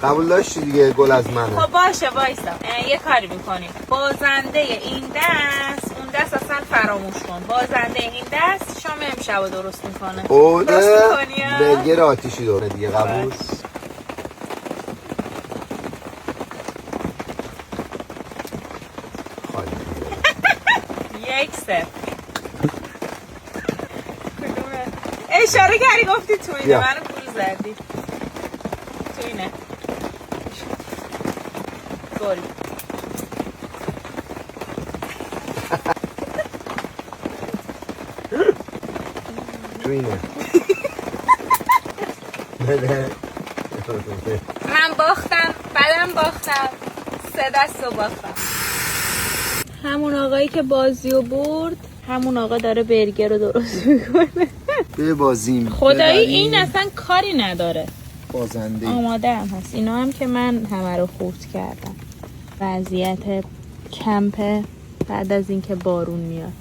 قبول داشتی دیگه، گل از منه. خب باشه وایسا، یه کاری میکنیم. بازنده این دست، اون دست اصلا فراموش کن. بازنده این دست شام امشب درست میکنه. اوه درست میکنی؟ برگر آتیشی داره دیگه. قبول. یک سر اشاره کردی گفتی تو اینه، منو پول زدی تو اینه. گل. تو اینه. من باختم، بعدم باختم، 3 دست رو باختم. همون آقایی که بازیو برد، همون آقا داره برگر رو درست میکنه. ببازیم خدایی این اصلا کاری نداره. بازنده آماده هم هست. اینا هم که من همه رو خورد کردم. وضعیت کمپ بعد از اینکه بارون میاد.